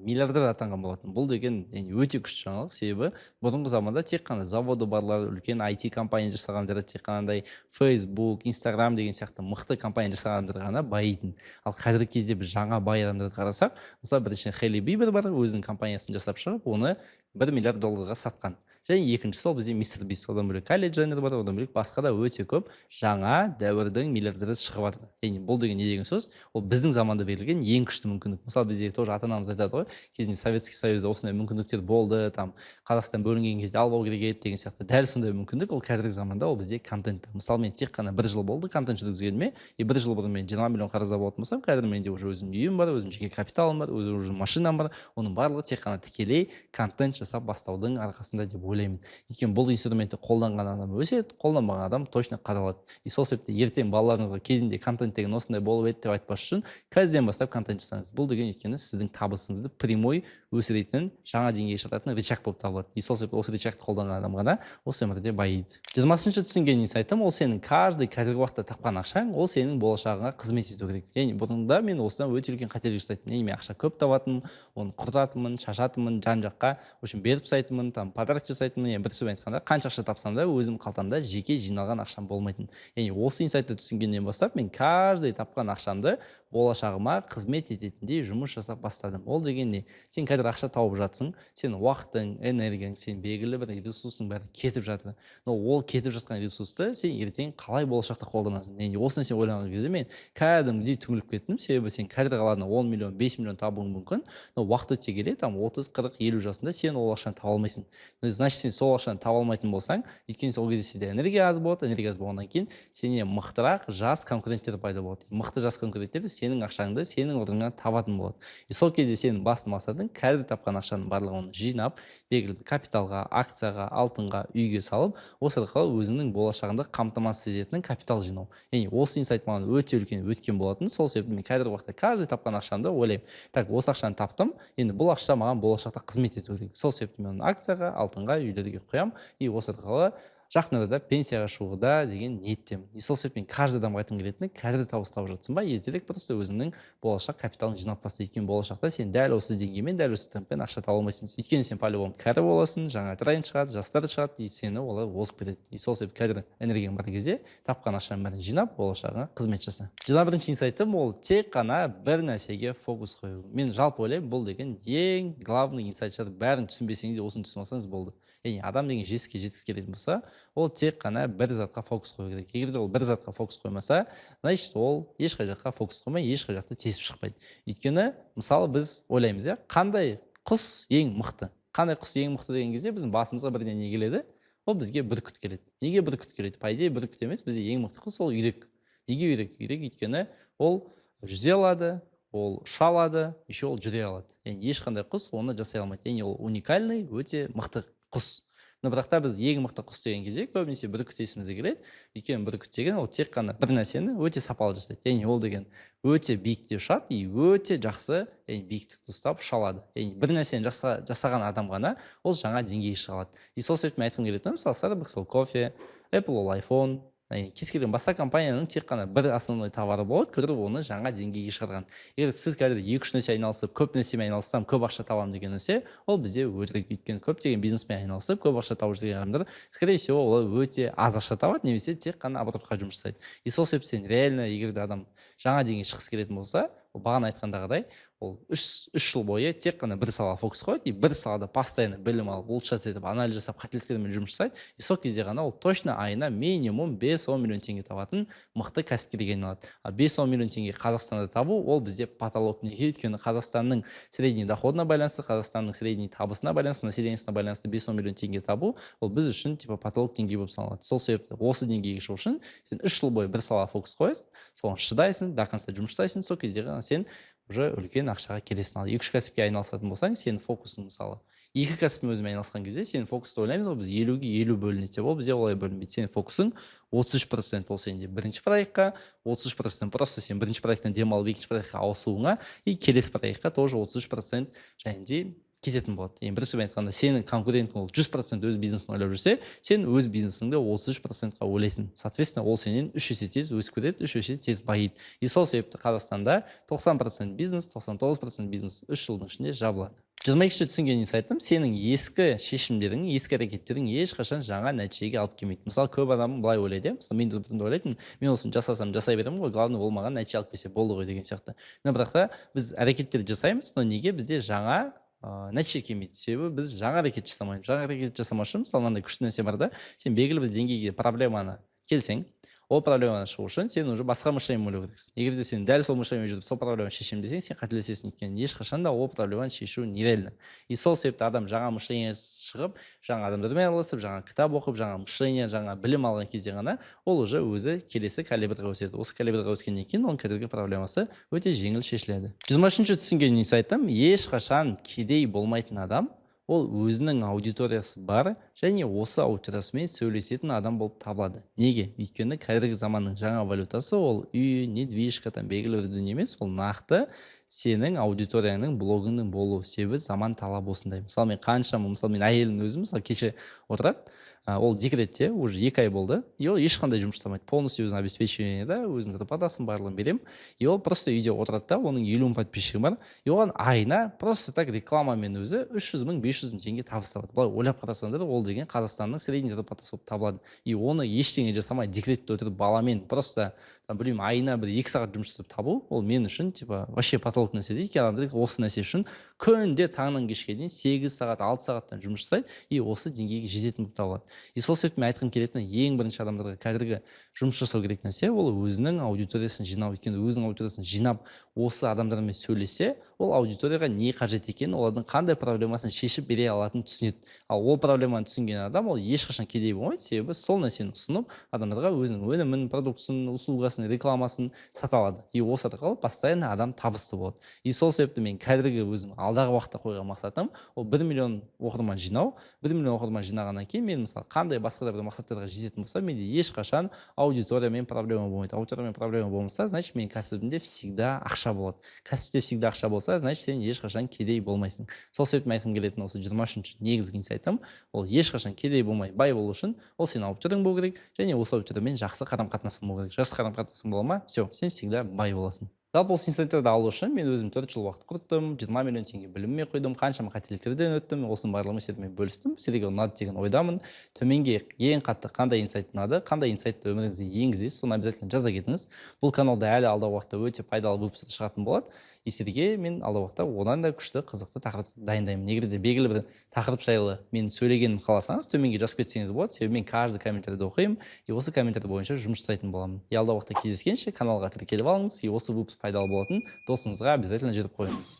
миллиардер атанған болатын. Бұл деген өте күшті жаңалық, себебі бұрынғы заманда тек қана заводы барлар, үлкен IT компания жасағандар, тек қана Facebook, Instagram деген сияқты мықты компания жасағандар ғана байитын. Ал қазіргі кезде біз жаңа бай адамдарды қарасақ, мысалы бірінші Хейли Бибер бар, өзінің компаниясын жасап шығып, оны $1 миллиард сатқан. Және екіншісі ол бізде Мистер Бист, одан бөлек Кайли Дженнер бар, одан бөлек басқа да өте көп жаңа дәуірдің миллиардерлері шығып жатыр. Яғни бұл деген не деген сөз? Ол біздің заманда берілген ең күшті мүмкіндік. Мысалы бізде тоже ата-анамыз айтады ғой, кезінде Советский Союзда осындай мүмкіндіктер болды, там Қазақстан бөлінген кезде албау керек еді деген сияқты. Дәл сондай мүмкіндік ол қазіргі заманда ол бізде контент. Мысалы мен тек қана 1 жыл болды контент жүргізгеніме, и 1 жыл бұрын мен 20 миллион қарызда болатын болсам, қазір менде уже өзімнің үйім бар, өзімнің жеке капиталым бар, өзімнің машинам бар. Оның барлығы тек қана тікелей контент жасап бастаудың арқасында деп ойлаймын. Өйткені бұл инструментті қолданған адам өседі, қолданбаған адам точно қаралады. И сол себепті ертең балаларыңызға кезінде контент деген осындай болып еді деп айтпас үшін қазірден бастап контент жасаңыз. Бұл деген өйткені сіздің табысыңызды прямой өсіретін, жаңа деңгейге шығаратын рычаг болып табылады. И сол себепті осы рычагты қолданған адам ғана осы өмірде байиды. 20-шы түсінген инсайтым, ол сенің қазіргі уақытта тапқан ақшаң, ол сенің болашағыңа қызмет ету керек. Яғни бұрында мен осыдан өте үлкен қателік жасайтынмын. Яғни мен ақша көп табатынмын, оны құртатынмын, шашатынмын, жан-жаққа, в общем, беріп тастайтынмын, там подарок жасайтынмын. Бір сөзбен айтқанда, қанша ақша тапсам да өзім қалтамда жеке жиналған ақшам болмайтын. Яғни осы инсайтты түсінгеннен бастап мен каждый тапқан ақшамды болашағыма қызмет ететіндей жұмыс жасап бастадым. Ол деген не? Сен қазір ақша тауып жатсың, сен уақытың, энергияң, сен белгілі бір ресурсың бәрі кетіп жатыр. Но ол кетіп жатқан ресурсты сен ертең қалай болашақта қолданасың? Яғни осыны сен ойлаған кезде мен кәдімгідей түңіліп кеттім, себебі сен қазір қаладың 10 миллион, 5 миллион табуың мүмкін, но уақыт өте келе, там 30, 40, 50 жасында сен ол ақшаны таба алмайсың. Значит, сен сол ақшаны таба алмайтын болсаң, өйткені сол кезде сізде энергия аз болады, энергия аз болғаннан кейін сенен мықтырақ жас конкуренттер пайда болады. Мықты жас конкуренттер сенің ақшаңды сенің орныңнан табатын болады. И сол кезде сенің басты мақсатың қазір тапқан ақшаның барлығын жинап, белгілі капиталға, акцияға, алтынға, үйге салып, осы арқылы өзіңнің болашағында қамтамасыз ететін капитал жинау. Яғни осы инсайт маған өте үлкен өткен болатын. Сол себепті мен қазіргі уақытта каждый тапқан ақшамды ойлаймын. Так, осы ақшаны таптым, енді бұл ақша маған болашақта қызмет ету керек. Сол себепті мен акцияға, алтынға, үйлерге қоямын. И осы арқылы жақын арада пенсияға шығуда деген ниеттемін. И сол себепті мен каждый адамға айтқым келетіні, қазір табыс тауып жатсың ба, ертерек просто өзіңнің болашақ капиталын жинап баста. Өйткені болашақта сен дәл осы деңгеймен, дәл осы темппен ақша таба алмайсың. Өйткені сен по-любому кәрі боласың, жаңа тренд шығады, жастар шығады, и сені олар озып кетеді. И сол себепті қазір энергияң бар кезде тапқан ақшаның бәрін жинап, болашағыңа қызмет жаса. 21-ші инсайтым ол тек қана бір нәрсеге фокус қою. Мен жалпы ойлаймын, бұл деген ең главный инсайт шығар. Бәрін түсінбесеңіз де осыны түсініп алсаңыз болды. Яғни адам деген жетістікке келетін болса, ол тек қана бір затқа фокус қою керек. Егер де ол бір затқа фокус қоймаса, значит ол ешқай жаққа фокус қоймай, ешқай жақты тесіп шықпайды. Өйткені мысалы біз ойлаймыз, қандай құс ең мықты? Қандай құс ең мықты деген кезде біздің басымызға бірден не келеді? Ол бізге бүркіт келеді. Неге бүркіт келеді? По идее бүркіт емес, бізде ең мықты құс ол үйрек. Неге үйрек? Үйрек өйткені ол жүзе алады, ол ұша алады, еще ол жүре алады. Яғни ешқандай құс оны жасай алмайды. Яғни ол уникальный, өте мықты құс. но бірақ та біз ең мықты құс деген кезде көбінесе бүркіт есімізге келеді. Өйткені бүркіт деген ол тек қана бір нәрсені өте сапалы жасайды. Яғни ол деген өте биікте ұшады и өте жақсы биіктікті ұстап ұша алады. Яғни бір нәрсені жасаған адам ғана ол жаңа деңгейге шыға алады. И сол себептен айтқым келетінім, мысалы Starbucks ол кофе, Apple ол iPhone, кез келген басқа компанияның тек қана бір основной товары болады, көтеріп оны жаңа деңгейге шығарған. Егер сіз қазір 2-3 нәрсе айналысып, көп нәрсемен айналыссам, көп ақша табамын деген нәрсе, ол бізде өтірік. Өйткені көптеген бизнеспен айналысып, көп ақша тауып жүрген адамдар, скорее всего, ол өте аз ақша табады, немесе тек қана оборотқа жұмыс жасайды. И сол себептен реально, егер де адам жаңа деңгейге шыққысы келетін болса, ол бағана айтқандағыдай, ол 3 жыл бойы тек қана бір салаға фокус қояды, и бір салада постоянно білім алып, улучшаться етіп, анализ жасап, қателіктермен жұмыс жасайды. И сол кезде ғана ол точно айына минимум 5-10 миллион теңге табатын мықты кәсіпкерге айналады. А 5-10 миллион теңге Қазақстанда табу ол бізде потолок. Неге? Өйткені Қазақстанның средний доходына байланысты, Қазақстанның средний табысына байланысты, населениесіне байланысты 5-10 миллион теңге табу ол біз үшін типа потолок деңгей болып саналады. Сол себепті осы деңгейге шығу үшін сен 3 жыл бойы бір салаға фокус қоясың, соған шыдайсың, до конца жұмыс жасайсың, сол кезде ғана сен уже үлкен ақшаға келесің. Ал 2-3 кәсіпке айналысатын болсаң, сенің фокусың мысалы 2 кәсіппен өзімен айналысқан кезде сенің фокусты ойлаймыз ғой, біз 50-ге 50 бөлінеді деп, ол бізде олай бөлінбейді. Сенің фокусың 33% ол сенде бірінші проектқа, 33% просто сен бірінші проекттен демалып екінші проектқа ауысуыңа, и келесі проектқа тоже 33% және де кететін болады. Ең бір сөзбен айтқанда, сенің конкурентің ол 100% өз бизнесін ойлап жүрсе, сен өз бизнесіңді 33%-қа ойлайсың. Соответственно, ол сенен 3 есе тез өсіп кетеді, 3 есе тез байиды. И сол себепті Қазақстанда 90% бизнес, 99% бизнес 3 жылдың ішінде жабылады. 22-ші түсінгенін айттым, сенің ескі шешімдерің, ескі әрекеттерің ешқашан жаңа нәтижеге алып келмейді. Мысалы, көп адам былай ойлайды, мысалы мен де ойлайтын, мен осыны жасасам жасай беремін ғой, главное ол маған нәтиже алып келсе болды ғой деген сияқты. Но бірақ та біз әрекеттерді жасаймыз, но неге бізде жаңа нәтиже келмейді? Себебі біз жаңа әрекет жасамаймыз. Жаңа әрекет жасамас үшін мысалы мынандай күшті нәрсе бар да, сен белгілі бір деңгейге проблеманы келсең, ол проблеманы шығу үшін сен уже басқа мышлениемен ойлау керексің. Егер де сен дәл сол мышлениемен жүріп сол проблеманы шешемін десең, сен қателесесің. Өйткені ешқашан да ол проблеманы шешу нереально. И сол себепті адам жаңа мышление шығып, жаңа адамдармен араласып, жаңа кітап оқып, жаңа мышление, жаңа білім алған кезде ғана ол уже өзі келесі калибрға өседі. Осы калибрға өскеннен кейін оның қазіргі проблемасы өте жеңіл шешіледі. 23-ші түсінгенін айтам, ешқашан кедей болмайтын адам ол өзінің аудиториясы бар және осы аудиториясымен сөйлесетін адам болып табылады. Неге? Өйткені қазіргі заманның жаңа валютасы ол үй, недвижка, белгілі бір дүние емес, ол нақты сенің аудиторияның блогыңның болу. Себебі заман талабы осындай. Мысалы мен әйелім өзім мысалы кеше отырады, ол декретте уже 2 ай болды, и ол ешқандай жұмыс жасамайды, полностью өзінің обеспечениеда, өзінің зарплатасын барлығын берем, и ол просто үйде отырады да, оның 50 мың подписчигі бар, и оған айына просто так рекламамен өзі 300 мың 500 мың теңге табыс табады. Былай ойлап қарасаңдар, ол деген Қазақстанның средний зарплатасы болып табылады. И оны ештеңе жасамай декретте отырып баламен просто айына бір 2 сағат жұмыс жасап табу, ол мен үшін вообще потолок нәрсе дейді. Адамдар осы нәрсе үшін күнде таңнан кешке дейін 8 сағат 6 сағаттан жұмыс жасайды, и осы деңгейге жететін болып табылады. И сол себепті мен айтқым келетіні, ең бірінші адамдарға қазіргі жұмыс жасау керек нәрсе ол өзінің аудиториясын жинау. Өйткені өзінің аудиториясын жинап, осы адамдармен сөйлесе, ол аудиторияға не қажет екенін, олардың қандай проблемасын шешіп бере алатынын түсінеді. Ал ол проблеманы түсінген адам ол ешқашан кедей болмайды, себебі сол нәрсені ұсынып, адамдарға өзінің өнімін, продуктысын, услугасын, рекламасын сата алады. И осы арқылы постоянно адам табысты болады. И сол себепті мен қазіргі өзім алдағы уақытта қойған мақсатым ол 1 миллион оқырман жинау. 1 миллион оқырман жинағаннан кейін мен мысалы қандай басқа да бір мақсаттарға жететін болса, менде ешқашан аудиториямен проблема болмайды. Аудиториямен проблема болмаса, значит менің кәсібімде всегда ақша болады. Кәсіпте всегда ақша болса, значит сен ешқашан кедей болмайсың. Сол себепті айтқым келетін осы 23-ші негізгі инсайтым, ол ешқашан кедей болмай бай болу үшін ол сен аудиторияң болу керек, және осы аудиториямен жақсы қарым-қатынасың болу керек. Жақсы қарым-қатынасың бола ма, все, сен всегда бай боласың. Жалпы осы инсайттарды алу үшін мен өзім 4 жыл уақыт құрттым, 20 миллион теңге біліміме құйдым, қаншама қателіктерден өттім, осының барлығын сіздермен бөлістім. Сіздерге ұнады деген ойдамын. Төменге ең қатты қандай инсайт ұнады, қандай инсайтты өміріңізге енгізесіз, соны обязательно жаза кетіңіз. Бұл каналда әлі алдағы уақытта өте пайдалы выпустар шығатын болады. И сіздерге мен алдағы уақытта одан да күшті, қызықты тақырыпты дайындаймын. Егер де белгілі бір тақырып жайлы мен сөйлегенімді қаласаңыз, төменге жазып кетсеңіз болады. Себебі мен каждый комментарийді оқимын, и осы комментарий бойынша жұмыс жасайтын боламын. И алдағы уақытта кездескенше каналға тіркеліп алыңыз, и осы выпуск пайдалы болатын досыңызға обязательно жіберіп қойыңыз.